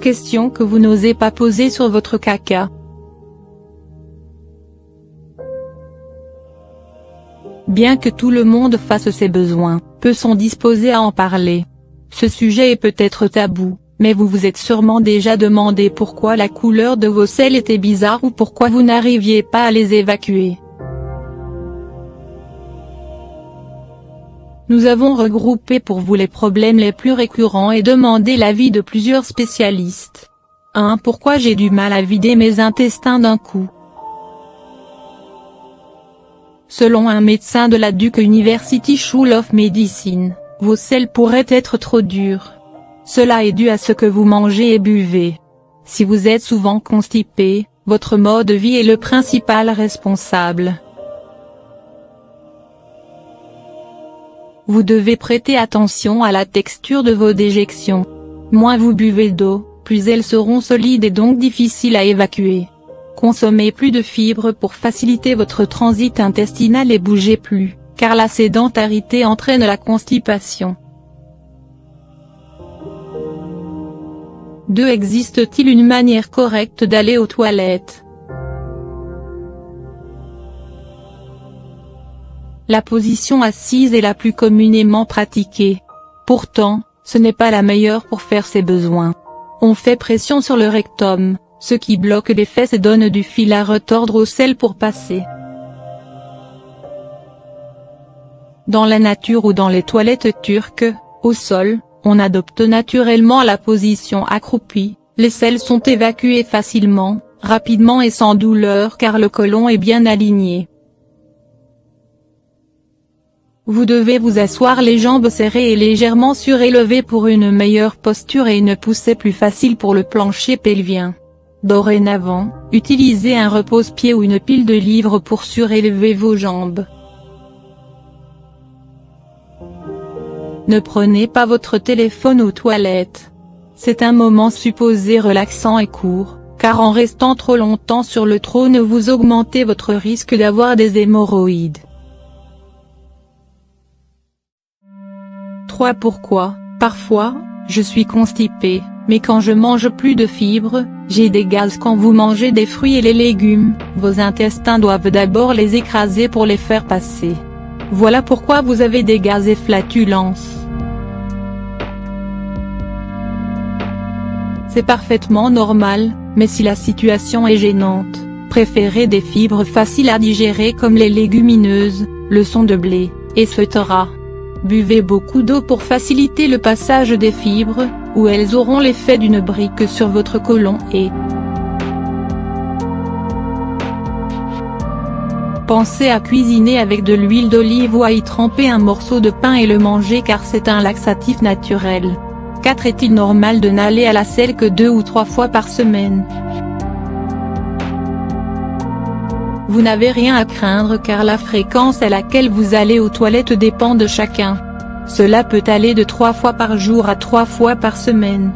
Question que vous n'osez pas poser sur votre caca. Bien que tout le monde fasse ses besoins, peu sont disposés à en parler. Ce sujet est peut-être tabou, mais vous vous êtes sûrement déjà demandé pourquoi la couleur de vos selles était bizarre ou pourquoi vous n'arriviez pas à les évacuer. Nous avons regroupé pour vous les problèmes les plus récurrents et demandé l'avis de plusieurs spécialistes. 1. Pourquoi j'ai du mal à vider mes intestins d'un coup? Selon un médecin de la Duke University School of Medicine, vos selles pourraient être trop dures. Cela est dû à ce que vous mangez et buvez. Si vous êtes souvent constipé, votre mode de vie est le principal responsable. Vous devez prêter attention à la texture de vos déjections. Moins vous buvez d'eau, plus elles seront solides et donc difficiles à évacuer. Consommez plus de fibres pour faciliter votre transit intestinal et bougez plus, car la sédentarité entraîne la constipation. 2. Existe-t-il une manière correcte d'aller aux toilettes? La position assise est la plus communément pratiquée. Pourtant, ce n'est pas la meilleure pour faire ses besoins. On fait pression sur le rectum, ce qui bloque les fesses et donne du fil à retordre aux selles pour passer. Dans la nature ou dans les toilettes turques, au sol, on adopte naturellement la position accroupie, les selles sont évacuées facilement, rapidement et sans douleur car le côlon est bien aligné. Vous devez vous asseoir les jambes serrées et légèrement surélevées pour une meilleure posture et une poussée plus facile pour le plancher pelvien. Dorénavant, utilisez un repose-pied ou une pile de livres pour surélever vos jambes. Ne prenez pas votre téléphone aux toilettes. C'est un moment supposé relaxant et court, car en restant trop longtemps sur le trône vous augmentez votre risque d'avoir des hémorroïdes. 3. Pourquoi, parfois, je suis constipé, mais quand je mange plus de fibres, j'ai des gaz. Quand vous mangez des fruits et les légumes, vos intestins doivent d'abord les écraser pour les faire passer. Voilà pourquoi vous avez des gaz et flatulences. C'est parfaitement normal, mais si la situation est gênante, préférez des fibres faciles à digérer comme les légumineuses, le son de blé, etc. Buvez beaucoup d'eau pour faciliter le passage des fibres, ou elles auront l'effet d'une brique sur votre côlon et pensez à cuisiner avec de l'huile d'olive ou à y tremper un morceau de pain et le manger car c'est un laxatif naturel. 4. Est-il normal de n'aller à la selle que 2 ou 3 fois par semaine? Vous n'avez rien à craindre car la fréquence à laquelle vous allez aux toilettes dépend de chacun. Cela peut aller de 3 fois par jour à 3 fois par semaine.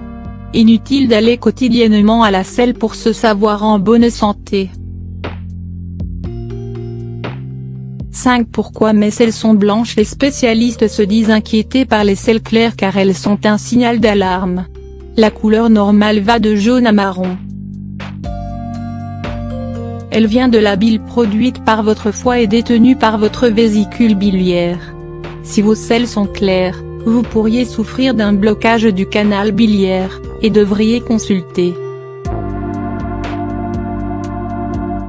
Inutile d'aller quotidiennement à la selle pour se savoir en bonne santé. 5. Pourquoi mes selles sont blanches? Les spécialistes se disent inquiétés par les selles claires car elles sont un signal d'alarme. La couleur normale va de jaune à marron. Elle vient de la bile produite par votre foie et détenue par votre vésicule biliaire. Si vos selles sont claires, vous pourriez souffrir d'un blocage du canal biliaire, et devriez consulter.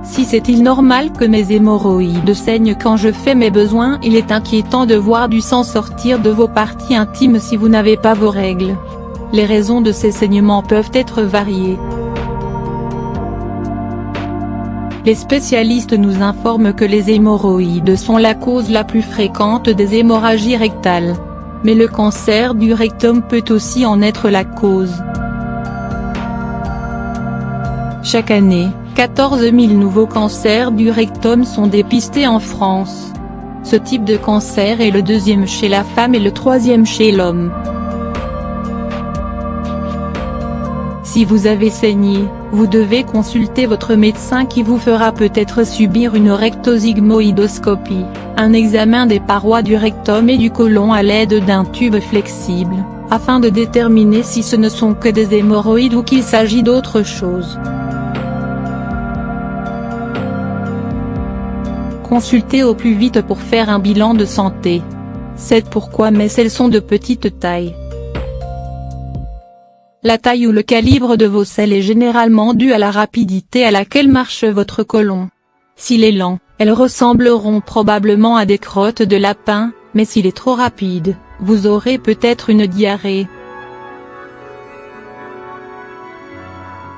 6. Est-il normal que mes hémorroïdes saignent quand je fais mes besoins? Il est inquiétant de voir du sang sortir de vos parties intimes si vous n'avez pas vos règles. Les raisons de ces saignements peuvent être variées. Les spécialistes nous informent que les hémorroïdes sont la cause la plus fréquente des hémorragies rectales. Mais le cancer du rectum peut aussi en être la cause. Chaque année, 14 000 nouveaux cancers du rectum sont dépistés en France. Ce type de cancer est le 2e chez la femme et le 3e chez l'homme. Si vous avez saigné, vous devez consulter votre médecin qui vous fera peut-être subir une rectosigmoïdoscopie, un examen des parois du rectum et du côlon à l'aide d'un tube flexible, afin de déterminer si ce ne sont que des hémorroïdes ou qu'il s'agit d'autre chose. Consultez au plus vite pour faire un bilan de santé. C'est pourquoi mais elles sont de petite taille. La taille ou le calibre de vos selles est généralement dû à la rapidité à laquelle marche votre côlon. S'il est lent, elles ressembleront probablement à des crottes de lapin, mais s'il est trop rapide, vous aurez peut-être une diarrhée.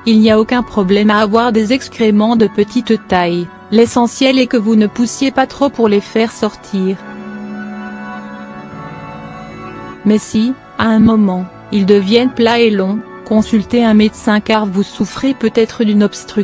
Il n'y a aucun problème à avoir des excréments de petite taille, l'essentiel est que vous ne poussiez pas trop pour les faire sortir. Mais si, à un moment, ils deviennent plats et longs, consultez un médecin car vous souffrez peut-être d'une obstruction.